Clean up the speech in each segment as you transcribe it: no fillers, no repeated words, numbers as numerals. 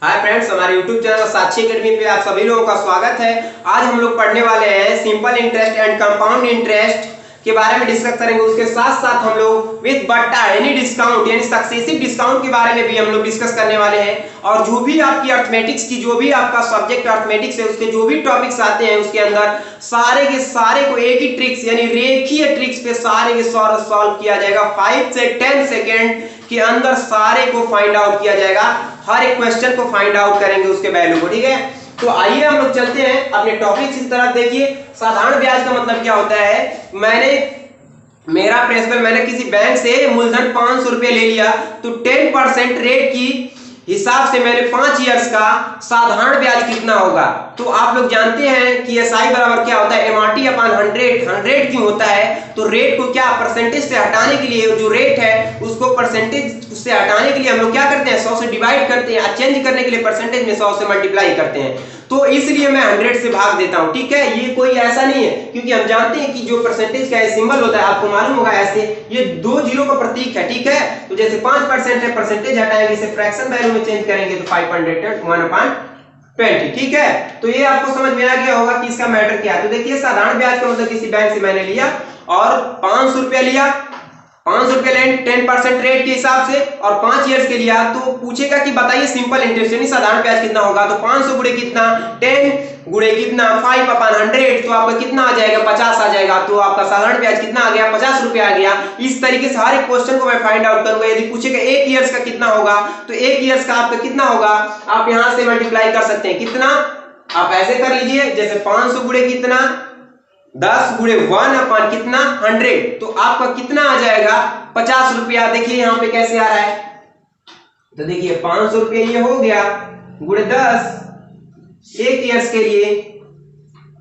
Hi friends, हमारे YouTube channel साक्षी academy पे आप सभी लोगों का स्वागत है। आज हम लोग पढ़ने वाले हैं simple interest and compound interest के बारे में डिस्कस करेंगे। उसके साथ साथ हम लोग विद बट्टा यानी डिस्काउंट यानी सक्सेसिव डिस्काउंट के बारे में भी हम लोग डिस्कस करने वाले हैं। और जो भी आपकी अर्थमेटिक्स की जो भी आपका सब्जेक्ट अर्थमेटिक्स है उसके जो भी टॉपिक्स आते हैं उसके अंदर सारे के सारे को एक ही ट्रिक्स यानी रेखीय ट्रिक्स पे सारे के सॉल्व किया जाएगा। 5 से 10 सेकेंड के अंदर सारे को फाइंड आउट किया जाएगा। हर एक क्वेश्चन को फाइंड आउट करेंगे उसके वैल्यू को, ठीक है। तो आइए हम लोग चलते हैं अपने टॉपिक की तरफ। देखिए, साधारण ब्याज का मतलब क्या होता है। मेरा प्रिंसिपल मैंने किसी बैंक से मूलधन 500 रुपए ले लिया तो 10% रेट की हिसाब से मैंने 5 इयर्स का साधारण ब्याज कितना होगा। तो आप लोग जानते हैं कि एसआई बराबर क्या होता है, एमआरटी अपॉन 100 क्यों होता है। तो रेट को क्या परसेंटेज से हटाने के लिए जो रेट है उसको परसेंटेज से हटाने के लिए हम लोग क्या करते हैं 100 से डिवाइड करते हैं। चेंज करने के लिए परसेंटेज में 100 से मल्टीप्लाई करते हैं। तो इसलिए मैं 100 से भाग देता हूं, ठीक है। ये कोई ऐसा नहीं है क्योंकि हम जानते हैं कि जो परसेंटेज का सिंबल होता है आपको मालूम होगा, ऐसे ये 2 जीरो का प्रतीक है, ठीक है। तो जैसे 5% है, परसेंटेज हटाएंगे, इसे फ्रैक्शन वैल्यू में चेंज करेंगे तो 5/1/20, ठीक है। तो ये आपको समझ में आ गया होगा कि इसका मैटर क्या है। तो देखिए, साधारण ब्याज का मतलब किसी बैंक से मैंने लिया और 500 रुपया लिया, 500 रुपया लें 10% रेट के हिसाब से और 5 इयर्स के लिया। तो पूछेगा कि बताइए सिंपल इंटरेस्ट यानी साधारण ब्याज कितना होगा। तो 500 गुणे कितना, 10 गुणे कितना 5/100, तो आपका कितना आ जाएगा 50 आ जाएगा। तो आपका साधारण ब्याज कितना आ गया 50 रुपया आ गया। इस तरीके से हर एक क्वेश्चन को मैं फाइंड आउट करूंगा। यदि पूछेगा 1 इयर्स का कितना होगा तो 1 इयर्स का आपका कितना होगा, आप यहां से मल्टीप्लाई कर सकते हैं। कितना आप ऐसे कर लीजिए, जैसे 500 गुणे कितना 10 गुणे 1 कितना 100, तो आपका कितना आ जाएगा 50 रुपया। देखिए यहां पे कैसे आ रहा है। तो देखिए 500 रुपया ये हो गया गुणे 10 1 इयर्स के लिए,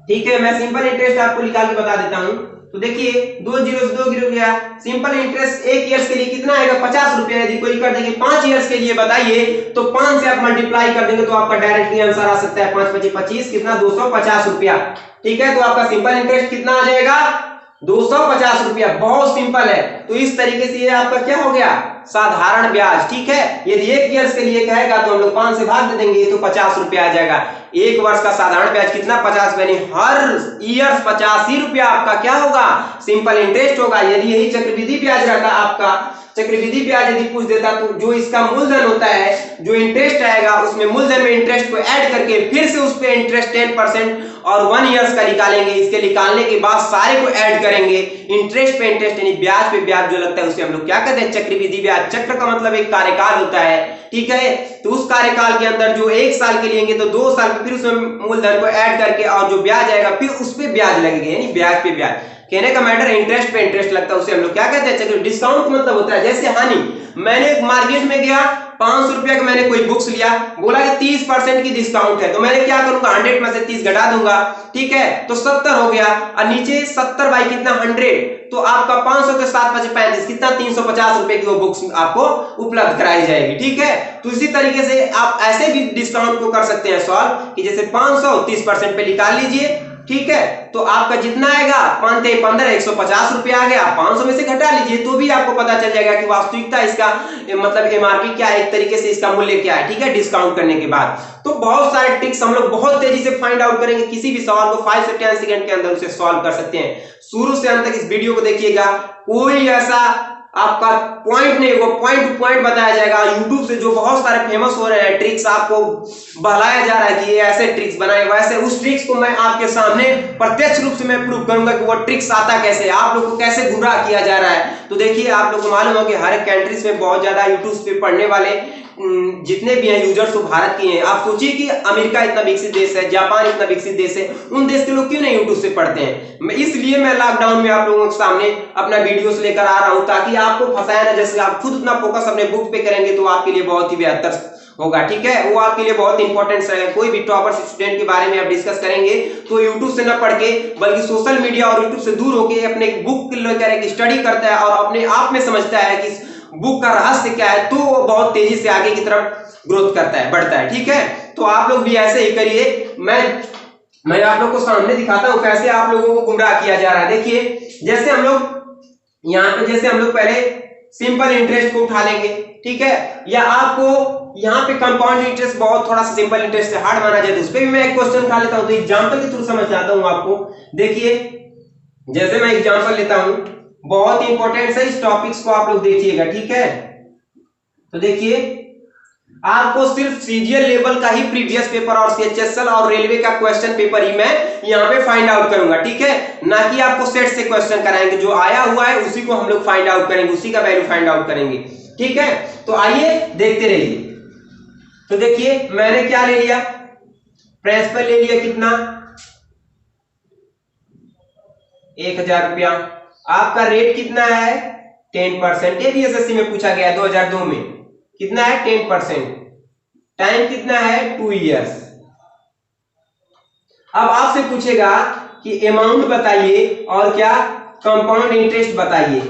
ठीक है। मैं सिंपल इंटरेस्ट आपको निकाल के बता देता हूं। तो देखिए 2 जीरो से 2 गिर गया। सिंपल इंटरेस्ट 1 इयर्स के लिए कितना आएगा 50 रुपया। यदि कोई कर देंगे 5 इयर्स के लिए बताइए तो 5 से आप मल्टीप्लाई कर देंगे तो आपका डायरेक्टली आंसर आ सकता है 5 × 25 कितना 250 रुपया, ठीक है। तो आपका सिंपल इंटरेस्ट कितना आ जाएगा 250 रुपया। बहुत सिंपल है। तो इस तरीके से ये आपका क्या हो गया साधारण ब्याज, ठीक है। यदि 1 इयर्स के लिए कहेगा तो हम लोग 5 से भाग दे देंगे तो 50 रुपया आ जाएगा। 1 वर्ष का साधारण ब्याज कितना 50, यानी हर ईयर 85 रुपया आपका क्या होगा सिंपल इंटरेस्ट होगा। यदि यही चक्रवृद्धि ब्याज रहता आपका, चक्रवृद्धि ब्याज यदि पूछ देता तो जो इसका मूलधन होता है, जो इंटरेस्ट आएगा उसमें मूलधन में इंटरेस्ट को ऐड करके फिर से उस पे इंटरेस्ट 10% और 1 इयर्स का निकालेंगे। इसके निकालने के बाद सारे को ऐड करेंगे। इंटरेस्ट पे इंटरेस्ट यानी ब्याज पे ब्याज जो लगता है उसे हम लोग क्या कहते हैं चक्रवृद्धि ब्याज। चक्र का मतलब एक कार्यकाल होता है, ठीक है। तो उस कार्यकाल के अंदर जो 1 साल के लेंगे तो 2 साल फिर उसमें मूलधन को ऐड करके और जो ब्याज आएगा फिर उस पे ब्याज लगेगा, यानी ब्याज पे ब्याज। कहने का मैटर इंटरेस्ट पे इंटरेस्ट लगता है उसे हम लोग क्या कहते हैं चक्रवृद्धि। डिस्काउंट मतलब होता है जैसे हानि। मैंने मार्केट में गया 500 रुपया का मैंने कोई बुक्स लिया, बोला कि 30% की डिस्काउंट है, तो मैंने क्या करूंगा 100 में से 30 घटा दूंगा, ठीक है। तो 70 हो गया और नीचे 70 बाई कितना 100, तो आपका 500 के 7 × 35 कितना 350 रुपए की वो बुक्स आपको उपलब्ध कराई जाएगी, ठीक है। तो इसी तरीके से आप ऐसे भी डिस्काउंट को कर सकते हैं सॉल्व कि जैसे 500 30% पे निकाल लीजिए, ठीक है। तो आपका जितना आएगा 5 × 15 150 रुपया आ गया। 500 में से घटा लीजिए तो भी आपको पता चल जाएगा कि वास्तविकता इसका मतलब एमआरपी क्या है, एक तरीके से इसका मूल्य क्या है, ठीक है, डिस्काउंट करने के बाद। तो बहुत सारे ट्रिक्स हम लोग बहुत तेजी से फाइंड आउट करेंगे। किसी भी सवाल को 5 से 10 सेकंड के अंदर उसे सॉल्व कर सकते हैं। शुरू से अंत तक इस वीडियो को देखिएगा। कोई ऐसा आपका पॉइंट नहीं, वो पॉइंट टू पॉइंट बताया जाएगा। YouTube से जो बहुत सारे फेमस हो रहे हैं ट्रिक्स आपको बहलाया जा रहा है कि ये ऐसे ट्रिक्स बनाए, वैसे उस ट्रिक्स को मैं आपके सामने प्रत्यक्ष रूप से मैं प्रूव करूंगा कि वो ट्रिक्स आता कैसे, आप लोग को कैसे गुमराह किया जा रहा है। तो देखिए, आप लोग को मालूम हो कि हर एक कंट्रीज में बहुत ज्यादा YouTube पे पढ़ने वाले जितने भी हैं यूजर्स वो भारत के हैं। आप सोचिए कि अमेरिका इतना विकसित देश है, जापान इतना विकसित देश है, उन देश के लोग क्यों नहीं यूट्यूब से पढ़ते हैं। इसलिए मैं लॉकडाउन में आप लोगों के सामने अपना वीडियोस लेकर आ रहा हूं ताकि आपको फंसाया ना। जैसे आप खुद उतना फोकस अपने बुक पे करेंगे तो आपके लिए बहुत ही बेहतर होगा, ठीक है। वो आपके लिए बहुत इंपॉर्टेंट है। कोई भी टॉपर स्टूडेंट के बारे में आप डिस्कस करेंगे तो यूट्यूब से न पढ़ के बल्कि सोशल मीडिया और यूट्यूब से दूर होकर अपने बुक लेकर एक स्टडी करता है और अपने आप में समझता है कि बुक का रहस्य क्या है, तो वो बहुत तेजी से आगे की तरफ ग्रोथ करता है, बढ़ता है, ठीक है। तो आप लोग भी ऐसे ही करिए। मैं आप लोग को सामने दिखाता हूं कैसे आप लोगों को गुमराह किया जा रहा है। देखिए, जैसे हम लोग यहाँ पे जैसे हम लोग पहले सिंपल इंटरेस्ट को उठा लेंगे, ठीक है, या आपको यहाँ पे कंपाउंड इंटरेस्ट बहुत थोड़ा सा सिंपल इंटरेस्ट है हार्ड माना जाए तो उस पर भी मैं एक क्वेश्चन उठा लेता हूँ, तो एग्जाम्पल के थ्रू समझाता हूँ आपको। देखिए जैसे मैं एग्जाम्पल लेता हूँ, बहुत इंपॉर्टेंट है, इस टॉपिक्स को आप लोग देखिएगा, ठीक है। तो देखिए आपको सिर्फ सीजीएल लेवल का ही प्रीवियस पेपर और सीएचएसएल और रेलवे का क्वेश्चन पेपर ही मैं यहाँ पे फाइंड आउट करूंगा, ठीक है, ना कि आपको सेट से क्वेश्चन कराएंगे। जो आया हुआ है उसी को हम लोग फाइंड आउट करेंगे, उसी का वैल्यू फाइंड आउट करेंगे, ठीक है। तो आइए देखते रहिए। तो देखिए मैंने क्या ले लिया, प्रिंसिपल ले लिया, कितना 1000 रुपया। आपका रेट कितना है 10%, ये भी एसएससी में पूछा गया है 2002 में, कितना है 10%। टाइम कितना है 2 इयर्स। अब आपसे पूछेगा कि अमाउंट बताइए और क्या कंपाउंड इंटरेस्ट बताइए,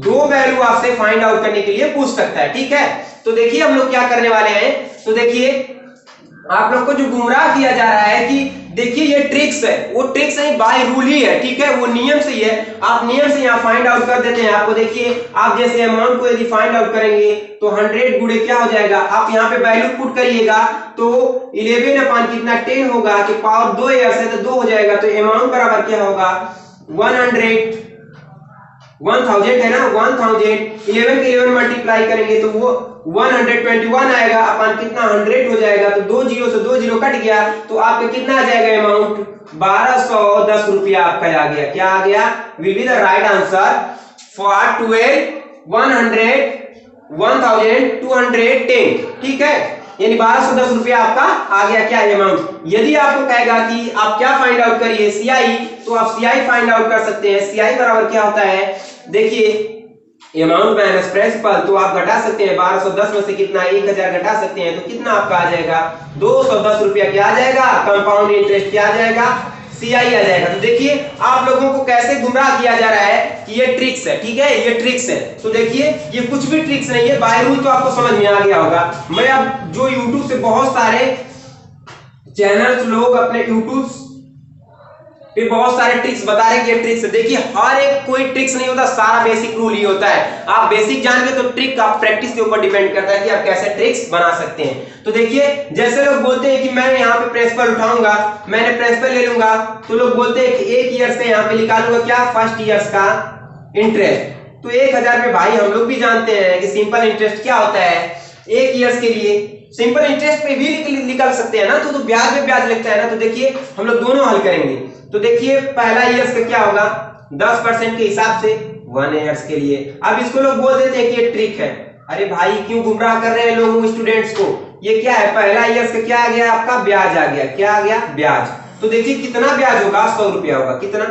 दो वैल्यू आपसे फाइंड आउट करने के लिए पूछ सकता है, ठीक है। तो देखिए हम लोग क्या करने वाले हैं, तो देखिए आप लोग को जो गुमराह किया जा रहा है कि देखिए ये ट्रिक्स है, वो ट्रिक्स नहीं, बाय रूल ही है, ठीक है, वो नियम से ही है। आप नियम से यहाँ फाइंड आउट कर देते हैं। आपको देखिए आप जैसे अमाउंट को यदि फाइंड आउट करेंगे तो 100 गुणे क्या हो जाएगा, आप यहाँ पे वैल्यू पुट करिएगा तो 11 अपान कितना 10 होगा, कि पावर 2 ईयर्स है तो 2 हो जाएगा, तो अमाउंट बराबर क्या होगा 1000 है ना, 1000 11 के 11 मल्टीप्लाई करेंगे तो वो 121 आएगा, अपन कितना 100 हो जाएगा, तो 2 जीरो से 2 जीरो कट गया, तो आपका कितना आ जाएगा अमाउंट 1210 रुपया आपका आ गया। क्या आ गया, will be the right answer for 1210, ठीक है, यानी 1210 रुपया आपका आ गया क्या अमाउंट। यदि आपको कहेगा कि आप क्या फाइंड आउट करिए सीआई, तो आप सीआई फाइंड आउट कर सकते हैं। सीआई बराबर क्या होता है, देखिए अमाउंट माइनस प्रिंसिपल, तो आप घटा सकते हैं 1210 में से कितना 1000 घटा सकते हैं, तो कितना आपका आ जाएगा 210 रुपया क्या आ जाएगा, कंपाउंड इंटरेस्ट क्या आ जाएगा, सीआई आ जाएगा। तो देखिए आप लोगों को कैसे गुमराह किया जा रहा है कि ये ट्रिक्स है, ठीक है, ये ट्रिक्स है। तो देखिए ये कुछ भी ट्रिक्स नहीं है, बाय रूल तो आपको समझ में आ गया होगा। मैं अब जो YouTube से बहुत सारे चैनल्स लोग अपने YouTube पे बहुत सारे ट्रिक्स बता रहे हैं कि ये ट्रिक्स है, देखिए हर एक कोई ट्रिक्स नहीं होता, सारा बेसिक रूल ही होता है। आप बेसिक जान के तो ट्रिक का प्रैक्टिस के ऊपर डिपेंड करता है कि आप कैसे ट्रिक्स बना सकते हैं। तो देखिए जैसे लोग बोलते हैं कि मैं यहाँ पे प्रिंसिपल उठाऊंगा, मैंने प्रिंसिपल ले लूंगा, तो लोग बोलते हैं कि 1 ईयर्स का यहाँ पे निकालूंगा क्या, फर्स्ट ईयर्स का इंटरेस्ट। तो 1000 पे भाई हम लोग भी जानते हैं कि सिंपल इंटरेस्ट क्या होता है, 1 ईयर्स के लिए सिंपल इंटरेस्ट पे भी निकाल सकते हैं ना, तो ब्याज पे ब्याज लगता है ना। तो देखिए हम लोग दोनों हल करेंगे। तो देखिए पहला ईयर्स का क्या होगा 10% के हिसाब से 1 ईयर्स के लिए। अब इसको लोग बोल देते हैं कि ये ट्रिक है। अरे भाई क्यों गुमराह कर रहे हैं लोग स्टूडेंट्स को, ये क्या है, पहला ईयर्स का क्या आ गया आपका ब्याज आ गया, क्या आ गया ब्याज। तो देखिए कितना ब्याज होगा 100 रुपया होगा, कितना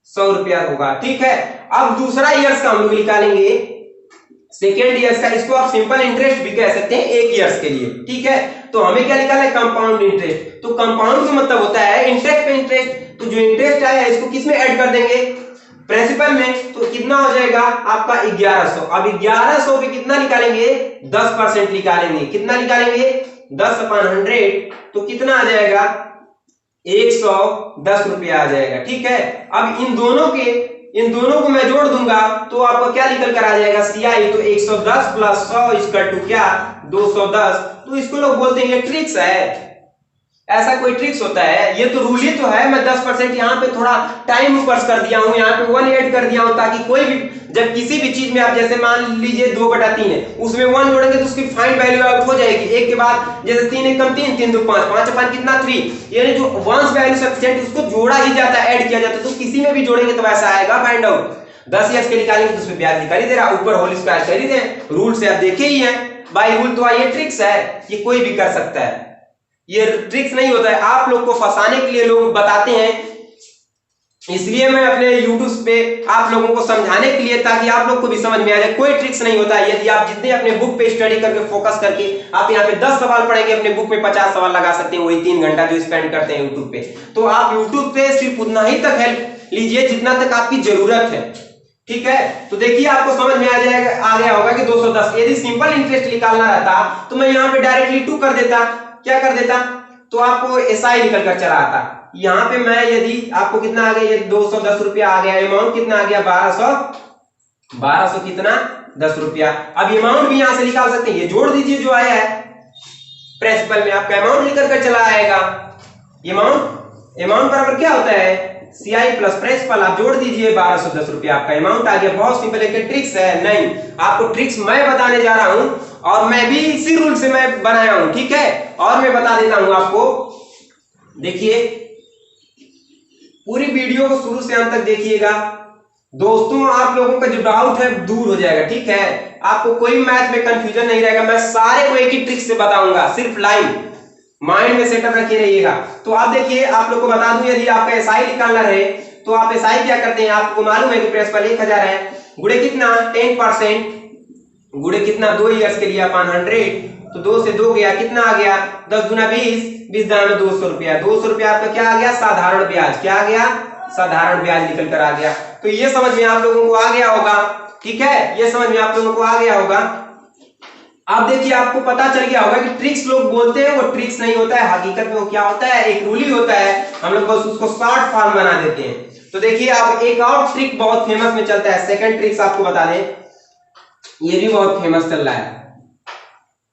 100 रुपया होगा, ठीक है। अब दूसरा ईयर्स का हम लोग निकालेंगे, सेकेंड ईयर्स का, इसको आप सिंपल इंटरेस्ट भी कह सकते हैं 1 ईयर्स के लिए, ठीक है। तो हमें क्या निकालना है कंपाउंड इंटरेस्ट। तो कंपाउंड का मतलब होता है इंटरेस्ट पे इंटरेस्ट, तो जो इंटरेस्ट आया है इसको किस में ऐड कर देंगे, प्रिंसिपल में, तो कितना हो जाएगा आपका 1100। अब 1100 पे कितना निकालेंगे 10% निकालेंगे, कितना निकालेंगे 10/100, तो कितना आ जाएगा 110 रुपया आ जाएगा, ठीक है। अब इन दोनों को मैं जोड़ दूंगा तो आपको क्या निकल कर आ जाएगा सीआई, तो 110 प्लस 100 इक्वल टू क्या 210। तो इसको लोग बोलते हैं ये ट्रिक्स है, ऐसा कोई ट्रिक्स होता है, ये तो रूल ही तो है। मैं 10% यहाँ पे थोड़ा टाइम ऊपर कर दिया हूँ, यहाँ पे 1 ऐड कर दिया हूँ, ताकि कोई भी जब किसी भी चीज में आप जैसे मान लीजिए 2/3 है, उसमें 1 जोड़ेंगे तो उसकी फाइंड वैल्यू आउट हो जाएगी। एक के बाद जैसे 3 एकम 3, 3 2 5, 5 अपन कितना 3, यानी जो वंस वैल्यू सफिशिएंट उसको जोड़ा ही जाता है, ऐड किया जाता है। तो किसी में भी जोड़ेंगे तो वैसा आएगा फाइंड आउट। 10 ईयर्स के निकालेंगे तो उसमें ब्याज निकाल ही दे रहा, ऊपर होल स्क्वायर कर ही दे, रूल से आप देखे ही हैं, बाय रूल। तो ये ट्रिक्स है, ये कोई भी कर सकता है, ये ट्रिक्स नहीं होता है। आप लोग को फंसाने के लिए लोग बताते हैं, इसलिए मैं अपने YouTube पे आप लोगों को समझाने के लिए, ताकि आप लोग को भी समझ में आ जाए, कोई ट्रिक्स नहीं होता है। यदि आप जितने अपने बुक पे स्टडी करके फोकस करके आप यहाँ पे 10 सवाल पढ़ेंगे, अपने बुक पे 50 सवाल लगा सकते हैं, वही 3 घंटा जो स्पेंड करते हैं YouTube पे। तो आप YouTube पे सिर्फ उतना ही तक हेल्प लीजिए जितना तक आपकी जरूरत है, ठीक है। तो देखिए आपको समझ में आ गया होगा कि 210। यदि सिंपल इंटरेस्ट निकालना रहता तो मैं यहाँ पे डायरेक्टली 2 कर देता, क्या कर देता, तो आपको एसआई निकल कर चला आता। यहाँ पे मैं यदि आपको कितना आ गया, ये 210 रुपया आ गया, अमाउंट कितना आ गया 1200 कितना 10 रुपया। अब अमाउंट भी यहां से निकाल सकते हैं, ये जोड़ दीजिए जो आया है प्रिंसिपल में, आपका अमाउंट निकल कर चला आएगा। अमाउंट बराबर क्या होता है, CI प्लस प्रिंसिपल, आप जोड़ दीजिए 1210 रुपया, आपका अमाउंट आ गया। बहुत सिंपल है, ट्रिक्स है नहीं, आपको ट्रिक्स मैं बताने जा रहा हूं और मैं भी इसी रूल से मैं बनाया हूं, ठीक है। और मैं बता देता हूं आपको, देखिए पूरी वीडियो को शुरू से अंत तक देखिएगा दोस्तों, आप लोगों का जो डाउट है दूर हो जाएगा, ठीक है। आपको कोई मैथ में कंफ्यूजन नहीं रहेगा, मैं सारे को एक ही ट्रिक से बताऊंगा, सिर्फ लाइन माइंड में सेटअप रखे रहिएगा। तो आप देखिए, आप लोग को बता दूं, यदि आपका SI निकालना रहे तो आप SI क्या करते हैं, आपको मालूम है कि प्रिंसिपल 1000 है, गुणे कितना 10%, गुणे कितना 2 ईयर्स के लिए अपन 100, तो 2 से 2 गया, कितना आ गया 10 गुना 20, 20 दाम में 200 रुपया, 200 रुपया आपका क्या आ गया, साधारण ब्याज, क्या आ गया, साधारण ब्याज निकल कर आ गया। तो ये समझ में आप लोगों को आ गया होगा, ठीक है, ये समझ में आप लोगों को आ गया होगा। अब देखिए, आपको पता चल गया होगा कि ट्रिक्स लोग बोलते हैं, वो ट्रिक्स नहीं होता है, हकीकत में वो क्या होता है, एक रूल ही होता है, हम लोग बस उसको शॉर्ट फॉर्म बना देते हैं। तो देखिए, अब एक और ट्रिक बहुत फेमस में चलता है, सेकंड ट्रिक्स आपको बता दें, ये भी बहुत फेमस चल रहा है,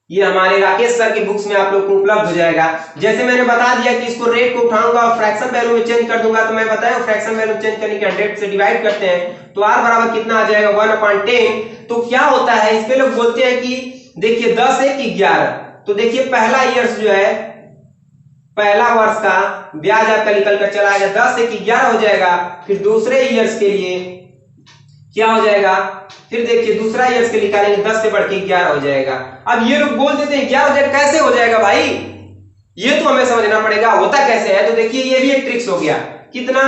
ये हमारे राकेश सर की बुक्स में आप लोग को उपलब्ध हो जाएगा। जैसे मैंने बता दिया कि इसको रेट को उठाऊंगा और फ्रैक्शन वैल्यू में चेंज कर दूंगा, तो मैं बताया फ्रैक्शन वैल्यू चेंज करने के 100 से डिवाइड करते हैं, तो r बराबर कितना आ जाएगा 1/10। तो क्या होता है, इस पे लोग बोलते हैं कि देखिए 10 1 11, तो देखिए पहला ईयर्स जो है, पहला वर्ष का ब्याज आपका निकल कर चला आएगा, 10 1 11 हो जाएगा। फिर दूसरे ईयर्स के लिए क्या हो जाएगा, फिर देखिए दूसरा ईयर्स के निकालेंगे, 10 से बढ़ के 11 हो जाएगा। अब ये लोग बोल देते हैं 11 हो जाएगा, कैसे हो जाएगा भाई, ये तो हमें समझना पड़ेगा होता कैसे है। तो देखिए, ये भी एक ट्रिक्स हो गया, कितना,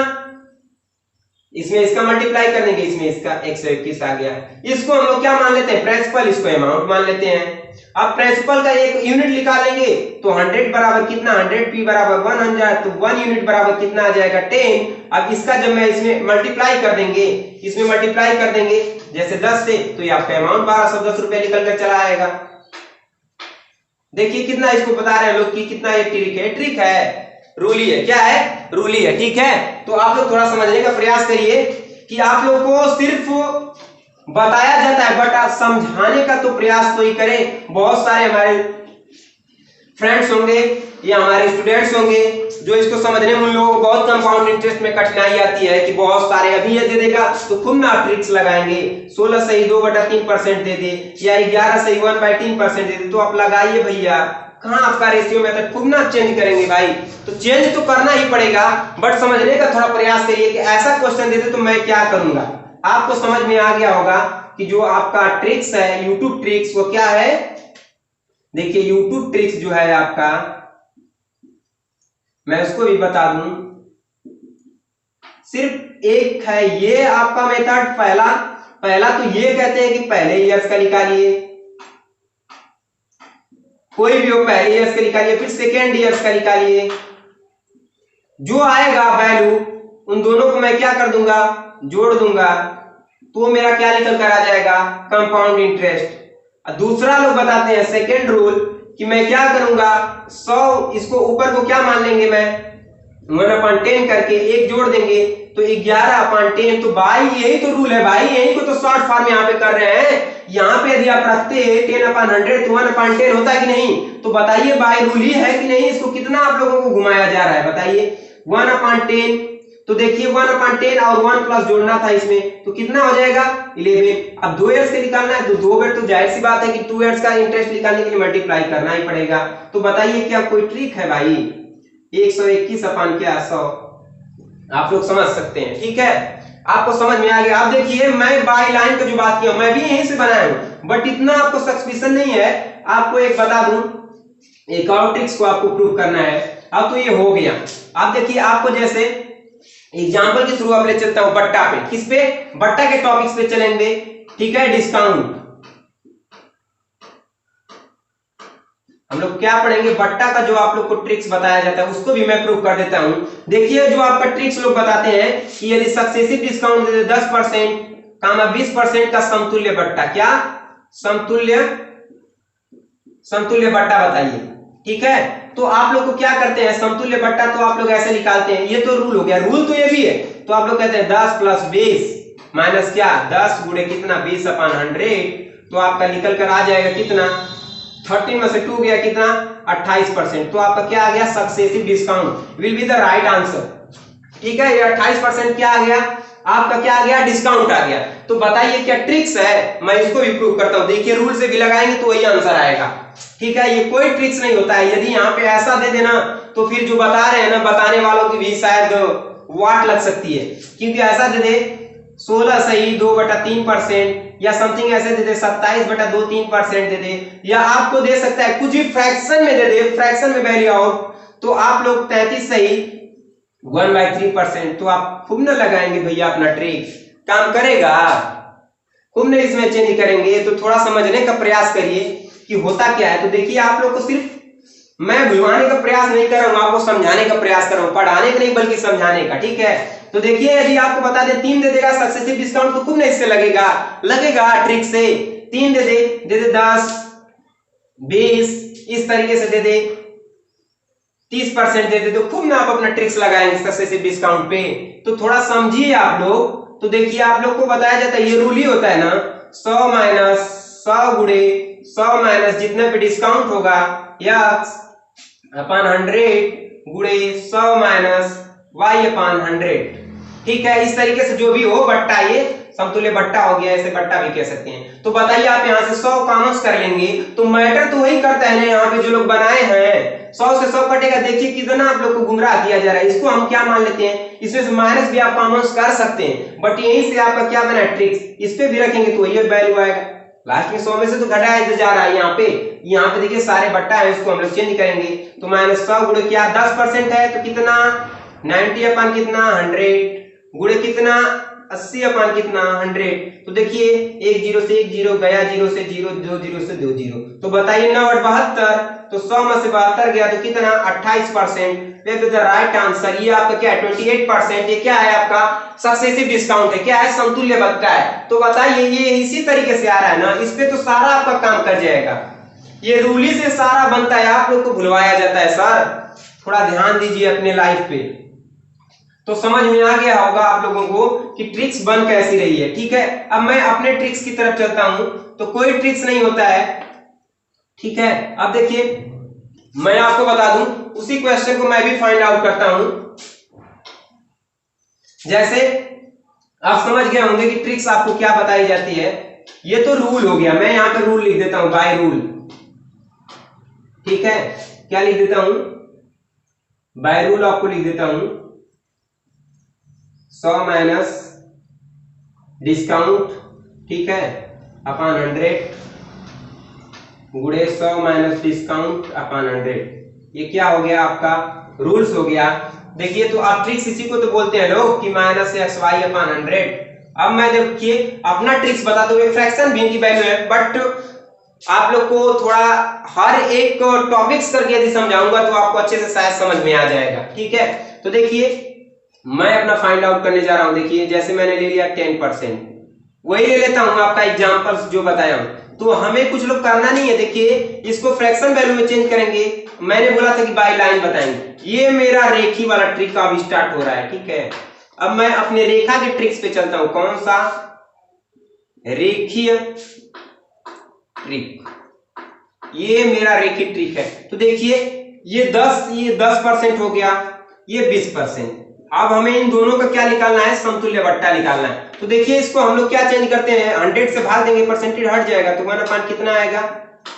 इसमें इसका मल्टीप्लाई कर देंगे, इसमें इसका 121 आ गया। इसको हम लोग क्या मान लेते हैं, प्रिंसिपल, इसको अमाउंट मान लेते हैं। अब प्रिंसिपल का एक यूनिट निकालेंगे, तो 100 बराबर कितना, 100p बराबर 1000, तो 1 यूनिट बराबर कितना आ जाएगा 10। अब इसका जब मैं इसमें मल्टीप्लाई कर देंगे, इसमें मल्टीप्लाई कर देंगे जैसे 10 से, तो ये आपका अमाउंट 1210 रुपए निकल कर चला आएगा। देखिए कितना इसको बता रहे हैं लोग कि कितना ये ट्रिक है, रूल ही है, क्या है, रूल ही है, ठीक है। तो आप लोग थोड़ा समझने का प्रयास करिए कि आप लोग को सिर्फ बताया जाता है, बट आप समझाने का तो प्रयास कोई करें। बहुत सारे हमारे फ्रेंड्स होंगे या हमारे स्टूडेंट्स होंगे जो इसको समझने में उन लोगों को बहुत कंपाउंड इंटरेस्ट में कठिनाई आती है कि बहुत सारे, अभी ये दे देगा तो खूब ना ट्रिक्स लगाएंगे, 16 सही 2/3% दे दे, या 11 सही 1/3% दे दे, तो आप लगाइए भैया, कहां आपका रेशियो मेथड खूब ना चेंज करेंगे भाई। तो चेंज तो करना ही पड़ेगा, बट समझने का थोड़ा प्रयास करिए कि ऐसा क्वेश्चन देते तो मैं क्या करूंगा। आपको समझ में आ गया होगा कि जो आपका ट्रिक्स है, यूट्यूब ट्रिक्स, वो क्या है, देखिए यूट्यूब ट्रिक्स जो है आपका, मैं उसको भी बता दूं, सिर्फ एक है ये आपका मेथड। पहला तो ये कहते हैं कि पहले ईयर्स का निकालिए, कोई भी हो पहले ईयर्स का निकालिए, फिर सेकेंड ईयर्स का निकालिए, जो आएगा वैल्यू उन दोनों को मैं क्या कर दूंगा, जोड़ दूंगा, तो मेरा क्या निकल कर आ जाएगा, कंपाउंड इंटरेस्ट। दूसरा लोग बताते हैं सेकेंड रूल कि मैं क्या करूंगा, 100 इसको ऊपर को क्या मान लेंगे, मैं 1/10 करके एक जोड़ देंगे तो 11/10। तो भाई यही तो रूल है भाई, यही को तो शॉर्ट फॉर्म यहाँ पे कर रहे हैं। यहाँ पे यदि आप रखते हैं 10/100 तो 1/10 होता है कि नहीं, तो बताइए भाई रूल ही है कि नहीं, इसको कितना आप लोगों को घुमाया जा रहा है बताइए, 1/10। तो देखिए 1/10 और 1 प्लस जोड़ना था इसमें, तो कितना हो जाएगा 11। अब 2 ईयर्स के निकालना है तो 2 बार, तो जाहिर सी बात है कि 2 ईयर्स का इंटरेस्ट निकालने के लिए मल्टीप्लाई करना ही पड़ेगा। तो बताइए क्या कोई ट्रिक है भाई, 121/100 आप लोग समझ सकते हैं, ठीक है, आपको समझ में आ गया। आप देखिए मैं बाई लाइन का जो बात किया मैं भी यहीं से बनाया हूं, बट इतना आपको सस्पिशन नहीं है। आपको एक बता दूं, एक और ट्रिक्स को आपको प्रूव करना है। अब तो ये हो गया, आप देखिए आपको जैसे एग्जाम्पल के थ्रू आप ले चलता हूं बट्टा पे, किस पे, बट्टा के टॉपिक्स पे चलेंगे, ठीक है। डिस्काउंट हम लोग क्या पढ़ेंगे, बट्टा का जो आप लोग को ट्रिक्स बताया जाता है उसको भी मैं प्रूव कर देता हूं। देखिए जो आपका ट्रिक्स लोग बताते हैं कि यदि सक्सेसिव डिस्काउंट दे 10% 20% का समतुल्य बट्टा, क्या समतुल्य बट्टा बताइए, ठीक है। तो आप लोग को क्या करते हैं, समतुल्य बट्टा तो आप लोग ऐसे निकालते हैं, ये तो रूल हो गया, रूल तो ये भी है। तो आप लोग कहते हैं 10 + 20 माइनस क्या, 10 गुणे कितना 20/100, तो आपका निकल कर आ जाएगा कितना, 13 में से 2 गया कितना 28%। तो आपका क्या आ गया, successive discount will be the right answer. ठीक है, ये 28% क्या आ गया आपका, क्या आ गया, डिस्काउंट आ गया। तो बताइए क्या ट्रिक्स है, मैं इसको भी प्रूव करता हूं। देखिए रूल से भी लगाएंगे तो वही आंसर आएगा। ठीक है, ये कोई ट्रिक्स नहीं होता है। यदि यहाँ पे ऐसा दे देना तो फिर जो बता रहे हैं ना, बताने वालों की भी शायद वाट लग सकती है, क्योंकि ऐसा दे दे 16 सही 2/3% या समथिंग ऐसे दे दे 27/2-3% दे दे, या आपको दे सकता है कुछ भी फ्रैक्शन में दे दे, फ्रैक्शन में वैल्यू आउट, तो आप लोग 33 सही 1/3%। तो आप खूब न लगाएंगे भैया, अपना ट्रिक काम करेगा, खूब न इसमें चेंज करेंगे। तो थोड़ा समझने का प्रयास करिए कि होता क्या है। तो देखिए आप लोग को सिर्फ मैं भुलवाने का प्रयास नहीं कर रहा हूं, आपको समझाने का प्रयास कर रहा हूं, पढ़ाने का नहीं बल्कि समझाने का। ठीक है, तो देखिए यदि आपको बता दे 3 दे देगा सक्सेसिव डिस्काउंट, तो खूब न इससे लगेगा ट्रिक से। 3 दे दे 10 20 इस तरीके से दे दे 30% दे दे, तो खूब ना आप अपना ट्रिक्स लगाएंगे सक्सेसिव डिस्काउंट पे। तो थोड़ा समझिए आप लोग। तो देखिए आप लोग को बताया जाता है, ये रूल ही होता है ना, 100 माइनस 100 गुणे 100 माइनस जितने पे डिस्काउंट होगा x अपन 100 गुणे 100 माइनस y अपन 100। ठीक है, इस तरीके से जो भी हो बट्टा, ये समतुल्य बट्टा हो गया, ऐसे बट्टा भी कह सकते हैं। तो बताइए आप यहाँ से 100 कॉमर्स कर लेंगे तो मैटर तो वही करता है ना, यहाँ पे जो लोग बनाए हैं 100 से 100 कटेगा। देखिए कितना आप लोग को गुमराह किया जा रहा है। इसको हम क्या मान लेते हैं, इसमें से माइनस भी आप कॉमर्स कर सकते हैं, बट यहीं से आपका क्या बना है, ट्रिक्स इस पे भी रखेंगे तो ये वैल्यू आएगा। लास्ट में 100 में से तो घटाया जा रहा है, यहाँ पे देखिए सारे बट्टा है, इसको हम लोग चेंज करेंगे। तो -100 गुणे क्या 10% है, तो कितना 90 अपन कितना 100 गुणे कितना 80 अपन कितना 100। तो देखिए 1 0 से 1 0 गया, 0 से 0 2 0 से 2 0। तो बताइए 9 और 72, तो 100 में से 72 गया तो कितना 28%। वे द राइट आंसर, ये आपका क्या है 28%। ये क्या है आपका सक्सेसिव डिस्काउंट है, क्या है समतुल्य बट्टा है। तो बताइए ये इसी तरीके से आ रहा है ना, इस पे तो सारा आपका काम कर जाएगा। ये रूल ही से सारा बनता है, आप लोग को भुलवाया जाता है। सर थोड़ा ध्यान दीजिए अपने लाइफ पे, तो समझ में आ गया होगा आप लोगों को कि ट्रिक्स बन कैसी रही है। ठीक है, अब मैं अपने ट्रिक्स की तरफ चलता हूं। तो कोई ट्रिक्स नहीं होता है। ठीक है, अब देखिए मैं आपको बता दूं, उसी क्वेश्चन को मैं भी फाइंड आउट करता हूं। जैसे आप समझ गए होंगे कि ट्रिक्स आपको क्या बताई जाती है। ये तो रूल हो गया, मैं यहां पे रूल लिख देता हूं, बाय रूल। ठीक है, क्या लिख देता हूं, बाय रूल आपको लिख देता हूं 100 माइनस डिस्काउंट, ठीक है, अपन 100 गुणे 100 माइनस डिस्काउंट अपन 100। ये क्या हो गया आपका रूल्स हो गया। देखिए तो आप ट्रिक्स इसी को तो बोलते हैं लोग कि -xy अपन 100। अब मैं देखिए अपना ट्रिक्स बता दूं, फ्रैक्शन भी की वैल्यू है, बट आप लोग को थोड़ा हर एक टॉपिक्स करके यदि समझाऊंगा तो आपको अच्छे से शायद समझ में आ जाएगा। ठीक है, तो देखिए मैं अपना फाइंड आउट करने जा रहा हूं। देखिए जैसे मैंने ले लिया 10%, वही ले लेता हूं आपका एग्जांपल्स जो बताया हूं। तो हमें कुछ लोग करना नहीं है, देखिए इसको फ्रैक्शन वैल्यू में चेंज करेंगे। मैंने बोला था कि बाय लाइन बताएंगे, ये मेरा रेखी वाला ट्रिक अब स्टार्ट हो रहा है। ठीक है, अब मैं अपने रेखा के ट्रिक्स पे चलता हूं। कौन सा, रेखीय ट्रिक, ये मेरा रेखीय ट्रिक है। तो देखिए ये 10% हो गया, ये 20%। अब हमें इन दोनों का क्या निकालना है, समतुल्य बट्टा निकालना है। तो देखिए इसको हम लोग क्या चेंज करते हैं, 100 से भाग देंगे, परसेंटेज हट जाएगा, तो 1/, कितना आएगा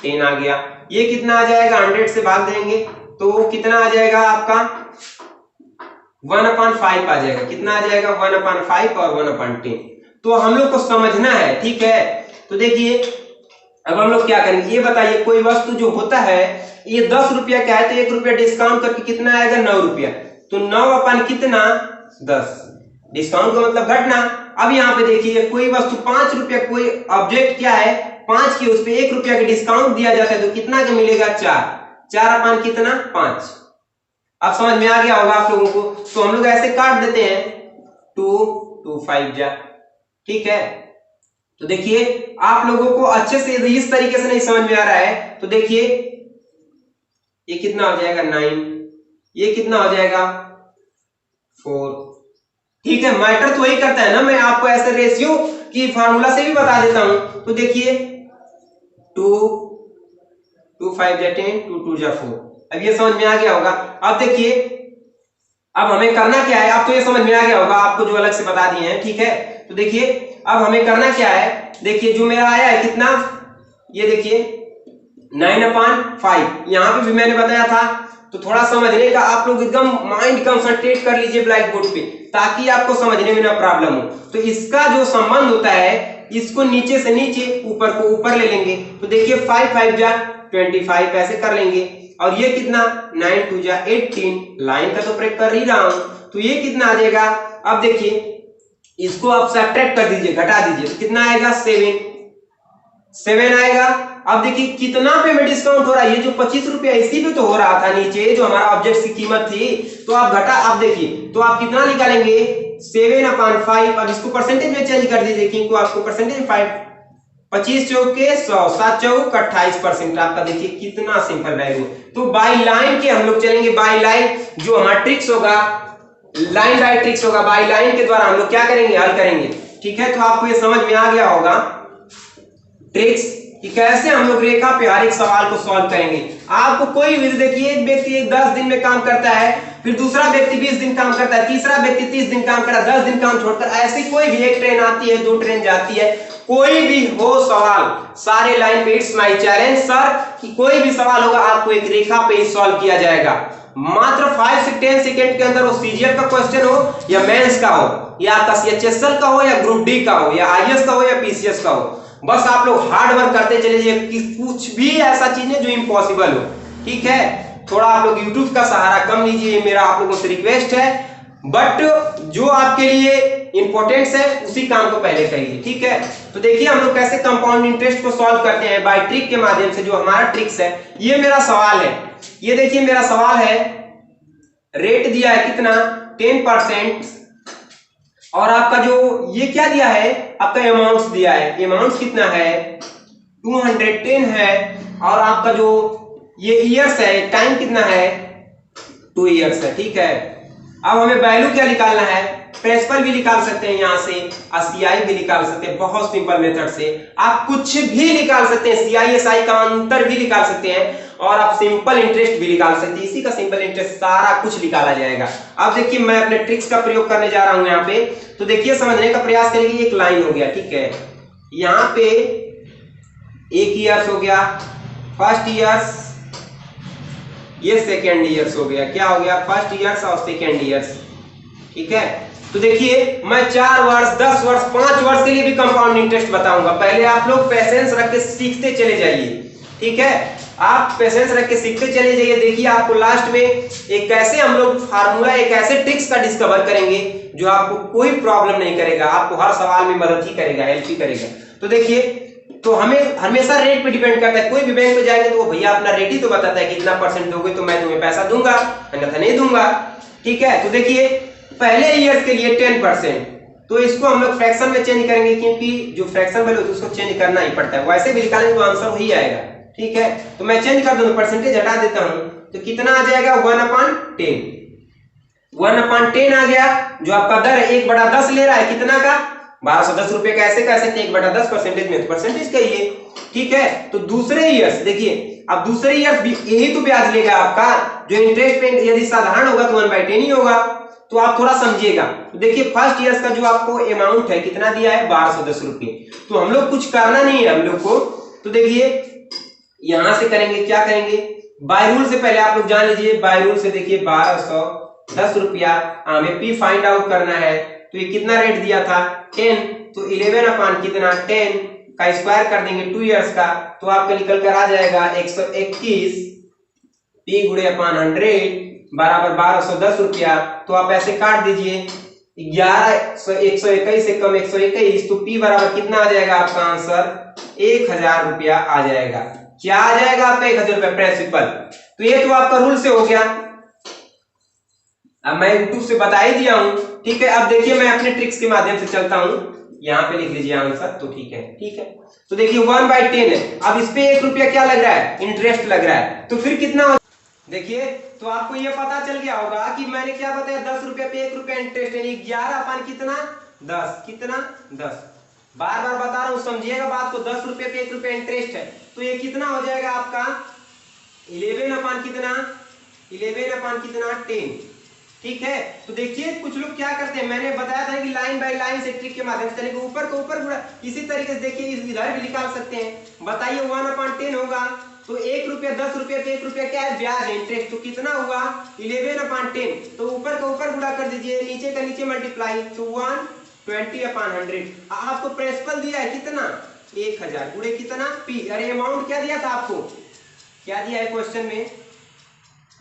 10 आ गया। ये कितना आ जाएगा, 100 से भाग देंगे तो कितना आ जाएगा आपका 1/5 आ जाएगा। कितना आ जाएगा 1/5 और 1/10। तो हम लोग को समझना है। ठीक है, तो देखिए अब हम लोग क्या करेंगे, ये बताइए कोई वस्तु जो होता है ये 10 रुपया का है, तो 1 रुपया डिस्काउंट करके कितना आएगा 9 रुपया। तो 9/, कितना 10, डिस्काउंट का मतलब घटना। अब यहाँ पे देखिए कोई वस्तु 5 रुपया, कोई ऑब्जेक्ट क्या है 5 की, उस पे 1 रुपया का डिस्काउंट दिया जाता है, तो कितना का मिलेगा 4/, कितना 5। अब समझ में आ गया होगा आप लोगों को। तो हम लोग ऐसे काट देते हैं 2 2 5 जा। ठीक है, तो देखिए आप लोगों को अच्छे से इस तरीके से नहीं समझ में आ रहा है, तो देखिए ये कितना हो जाएगा 9, ये कितना हो जाएगा 4। ठीक है, मैटर तो वही करता है ना, मैं आपको ऐसे रेशियो की फार्मूला से भी बता देता हूं। तो देखिए 2 5 जा 10, 2 2 जा 4। अब ये समझ में आ गया होगा। अब देखिए अब हमें करना क्या है, अब तो ये समझ में आ गया होगा, आपको जो अलग से बता दिए हैं, ठीक है। तो देखिए अब हमें करना क्या है, देखिए जो मेरा आया है कितना, ये देखिए 9/5, यहां पे भी मैंने बताया था। तो थोड़ा समझने का आप लोग एकदम माइंड कंसंट्रेट कर लीजिए ब्लैक बोर्ड पे, ताकि आपको समझने में ना प्रॉब्लम हो। तो इसका जो संबंध होता है, इसको नीचे से नीचे ऊपर को ऊपर ले लेंगे। तो देखिए 5 5 जा 25 ऐसे कर लेंगे, और ये कितना 9 2 जा 18, लाइन का तो ब्रेक कर ही रहा हूं, तो ये कितना आ जाएगा। अब देखिए इसको आप सब्ट्रैक्ट कर दीजिए, घटा दीजिए, तो कितना आएगा 7 आएगा। अब देखिए कितना पे में डिस्काउंट हो रहा है, ये जो 25 रुपया इसी पे तो हो रहा था नीचे जो हमारा ऑब्जेक्ट की कीमत थी। तो आप घटा, आप देखिए तो आप कितना निकालेंगे 7/5। अब इसको परसेंटेज में चेंज कर दीजिए, क्योंकि आपको परसेंटेज 5 25 चौके 100, 7 चौक 28%। आपका देखिए कितना सिंपल वैल्यू। तो बाय लाइन के हम लोग चलेंगे, बाय लाइन जो हमारा ट्रिक्स होगा, लाइन बाय ट्रिक्स होगा, बाय लाइन के द्वारा हम लोग क्या करेंगे, हल करेंगे, ठीक है। तो आपको ये समझ में आ गया होगा ट्रिक्स कि कैसे हम लोग रेखा पे हर एक सवाल को सॉल्व करेंगे। आपको कोई भी देखिए, एक व्यक्ति 10 दिन में काम करता है, फिर दूसरा व्यक्ति 20 दिन काम करता है, तीसरा व्यक्ति 30 दिन काम करता है, 10 दिन काम छोड़कर, ऐसी कोई भी एक ट्रेन आती है, 2 ट्रेन जाती है, कोई भी हो सवाल सारे लाइन पे। इट्स माय चैलेंज सर कि कोई भी सवाल होगा आपको एक रेखा पे ही सॉल्व किया जाएगा, मात्र 5 से 10 सेकंड के अंदर। वो सीजीएल का क्वेश्चन हो या मेंस का हो या आपका सीएचएसएल का हो या ग्रुप डी का हो या आईएएस का हो या पीसीएस का हो, बस आप लोग हार्ड वर्क करते चले जाइए कि कुछ भी ऐसा चीज है जो इम्पॉसिबल हो, ठीक है। थोड़ा आप लोग यूट्यूब का सहारा कम लीजिए, मेरा आप लोगों से रिक्वेस्ट है, बट जो आपके लिए इंपॉर्टेंट है उसी काम को पहले करिए, ठीक है। तो देखिए हम लोग कैसे कंपाउंड इंटरेस्ट को सॉल्व करते हैं बाय ट्रिक के माध्यम से। जो हमारा ट्रिक्स है, ये मेरा सवाल है, ये देखिए मेरा सवाल है, रेट दिया है कितना 10%, और आपका जो ये क्या दिया है, आपका अमाउंट दिया है, अमाउंट कितना है 210 है, और आपका जो ये ईयर्स है, टाइम कितना है 2 ईयर्स है, ठीक है। अब हमें वैल्यू क्या निकालना है, प्रिंसिपल भी निकाल सकते हैं यहाँ से, सीआई भी निकाल सकते हैं, बहुत सिंपल मेथड से आप कुछ भी निकाल सकते हैं, सीआई एसआई का अंतर भी निकाल सकते हैं, और आप सिंपल इंटरेस्ट भी निकाल सकते हैं। इसी का सिंपल इंटरेस्ट सारा कुछ निकाला जाएगा। अब देखिए मैं अपने ट्रिक्स का प्रयोग करने जा रहा हूं यहाँ पे, तो देखिए समझने का प्रयास करिए। एक लाइन हो गया, ठीक है, यहाँ पे 1 ईयर्स हो गया, फर्स्ट ईयर्स, ये सेकेंड ईयर्स हो गया, क्या हो गया फर्स्ट ईयर्स और सेकेंड ईयर्स, ठीक है। तो देखिए मैं 4 वर्ष 10 वर्ष 5 वर्ष के लिए भी कंपाउंड इंटरेस्ट बताऊंगा। पहले आप लोग पेशेंस रख के सीखते चले जाइए, ठीक है, आप पेशेंस रख के सीखते चले जाइए। देखिए आपको लास्ट में एक कैसे हम लोग फार्मूला, एक ऐसे ट्रिक्स का डिस्कवर करेंगे जो आपको कोई प्रॉब्लम नहीं करेगा, आपको हर सवाल में मदद ही करेगा, हेल्प ही करेगा। तो देखिए, तो हमें हमेशा रेट पे डिपेंड करता है। कोई भी बैंक पे जाएंगे तो वो भैया अपना रेट ही तो बताता है कि इतना % दोगे तो मैं तुम्हें पैसा दूंगा, अन्यथा नहीं दूंगा, ठीक है। तो देखिए पहले ईयर के लिए 10%, तो इसको हम लोग फ्रैक्शन में चेंज करेंगे, क्योंकि जो फ्रैक्शन वैल्यू है उसको चेंज करना ही पड़ता है, वैसे भी निकालेंगे तो आंसर वही आएगा, ठीक है। तो मैं चेंज कर दूं, परसेंटेज हटा देता हूं, तो कितना आ जाएगा 1/10, 1/10 आ गया। जो आपका दर है 1/10 ले रहा है, कितना का 1210 रुपए का, ऐसे कैसे 1/10 परसेंटेज में, तो परसेंटेज का ये, ठीक है। तो दूसरे ईयर्स देखिए, अब दूसरे ईयर्स भी यही तो ब्याज लेगा आपका, जो इंटरेस्ट पे यदि साधारण होगा तो 1/10 ही होगा। तो आप थोड़ा समझिएगा। तो देखिए फर्स्ट ईयर्स का जो आपको अमाउंट है कितना दिया है 1210 रुपए, तो हम लोग कुछ करना नहीं है हम लोग को। तो देखिए यहां से करेंगे, क्या करेंगे, बाय रूल से पहले आप लोग जान लीजिए, बाय रूल से देखिए 1210 रुपया हमें पी फाइंड आउट करना है। तो ये कितना रेट दिया था 10, तो 11 कितना 10 का स्क्वायर कर देंगे 2 इयर्स का, तो आपका निकल कर आ जाएगा 121 पी गुणे अपन 100 बराबर 1210 रुपया। तो आप ऐसे काट दीजिए, 121 से कम 121, तो पी बराबर कितना आ जाएगा आपका आंसर 1000 रुपया आ जाएगा। क्या आ जाएगा आपका 1000 रुपया प्रिंसिपल। तो ये तो आपका रूल से हो गया, अब मैं यूट्यूब से बता ही दिया हूं, ठीक है। अब देखिए मैं अपने ट्रिक्स के माध्यम से चलता हूं, यहाँ पे लिख लीजिए आंसर, तो ठीक है, ठीक है। तो देखिए 1/10 है, अब इस पे 1 रुपया क्या लग रहा है, इंटरेस्ट लग रहा है, तो फिर कितना, देखिए तो आपको ये पता चल गया होगा कि मैंने क्या बताया, 10 रुपया पे 1 रुपया इंटरेस्ट, यानी 11 कितना 10, कितना 10, बार बार बता रहा हूं, समझिएगा बात को। 10 रुपये पे 1 रुपया इंटरेस्ट है, तो ये कितना हो जाएगा आपका 11 अपान कितना 10। ठीक है, तो देखिए कुछ लोग क्या करते हैं, मैंने बताया था कि लाइन बाय लाइन से ट्रिक के माध्यम से चलेंगे, ऊपर को ऊपर पूरा इसी तरीके से देखिए इधर भी निकाल सकते हैं। बताइए 1/10 होगा, तो 1 रुपया 10 रुपये पे 1 रुपया क्या है, ब्याज है, इंटरेस्ट, तो कितना हुआ 11/10। तो ऊपर का ऊपर गुणा कर दीजिए, नीचे का नीचे मल्टीप्लाई, तो 120/100। आपको प्रिंसिपल दिया है कितना 1000 गुणे कितना पी, अरे अमाउंट क्या दिया था आपको, क्या दिया है क्वेश्चन में,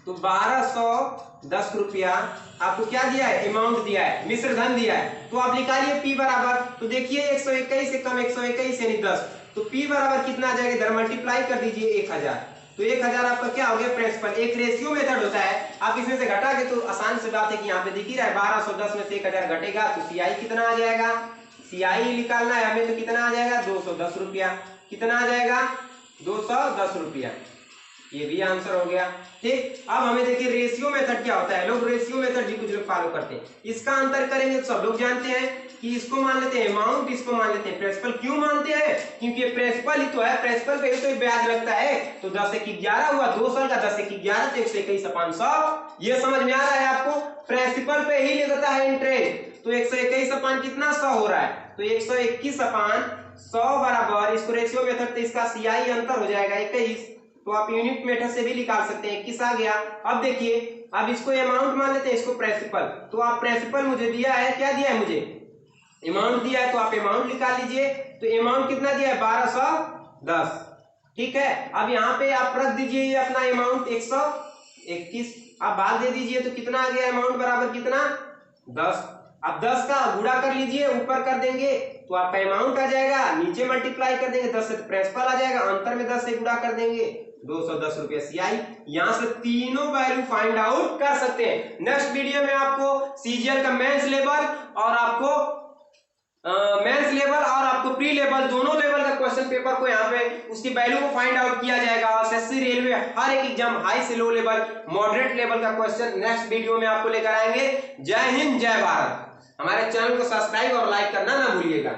तो 1210 रुपया आपको क्या दिया है, अमाउंट दिया है, मिश्र धन दिया है। तो आप निकालिए पी बराबर, तो देखिए 121 से कम 121 यानी 10, तो पी बराबर कितना आ जाएगा, इधर मल्टीप्लाई कर दीजिए 1000, तो 1000 आपका क्या हो गया प्रिंसिपल। एक रेशियो मेथड होता है, आप इसमें से घटा के, तो आसान से बात है कि यहाँ पे दिख ही रहा है 1210 में से 1000 घटेगा तो सीआई कितना आ जाएगा, सीआई निकालना है हमें, तो कितना आ जाएगा 210 रुपया, कितना आ जाएगा 210 रुपया, ये भी आंसर हो गया। ठीक, अब हमें देखिए रेशियो मेथड क्या होता है, लोग रेशियो मेथड भी कुछ लोग फॉलो करते हैं। इसका अंतर करेंगे तो सब लोग जानते हैं कि इसको मान लेते हैं अमाउंट, इसको मान लेते हैं प्रिंसिपल। क्यों मानते हैं, क्योंकि प्रिंसिपल ही तो है, प्रिंसिपल पे ही तो ब्याज लगता है। तो 10 एक 11 हुआ, 2 साल का 10 एक 11 तो 121/100। ये समझ में आ रहा है आपको, प्रिंसिपल पे ही लगता है इंटरेस्ट। तो 121 कितना 100 हो रहा है, तो 121/100 बराबर, इसको रेशियो मेथड, तो इसका सीआई अंतर हो जाएगा 21, तो आप यूनिट मेथड से भी निकाल सकते हैं, 21 आ गया। अब देखिए, अब इसको अमाउंट मान लेते हैं, इसको प्रिंसिपल, तो आप प्रिंसिपल मुझे दिया है, क्या दिया है मुझे, अमाउंट दिया है, तो आप अमाउंट निकाल लीजिए। तो अमाउंट कितना दिया है 1210। ठीक है, अब यहाँ पे आप रख दीजिए अपना अमाउंट 121, आप भाग दे दीजिए, तो कितना आ गया अमाउंट बराबर कितना 10। अब 10 का गुणा कर लीजिए, ऊपर कर देंगे तो आपका अमाउंट आ जाएगा, नीचे मल्टीप्लाई कर देंगे, 10 से प्रिंसिपल आ जाएगा, अंतर में 10 से गुणा कर देंगे, 210 रुपया सीआई। यहां से तीनों वैल्यू फाइंड आउट कर सकते हैं। नेक्स्ट वीडियो में आपको सीजीएल का मेंस लेवल और आपको प्री लेवल, दोनों लेवल का क्वेश्चन पेपर को यहाँ पे उसकी वैल्यू को फाइंड आउट किया जाएगा। एसएससी रेलवे हर एक एग्जाम हाई से लो लेवल, मॉडरेट लेवल का क्वेश्चन नेक्स्ट वीडियो में आपको लेकर आएंगे। जय हिंद, जय भारत। हमारे चैनल को सब्सक्राइब और लाइक करना ना भूलिएगा।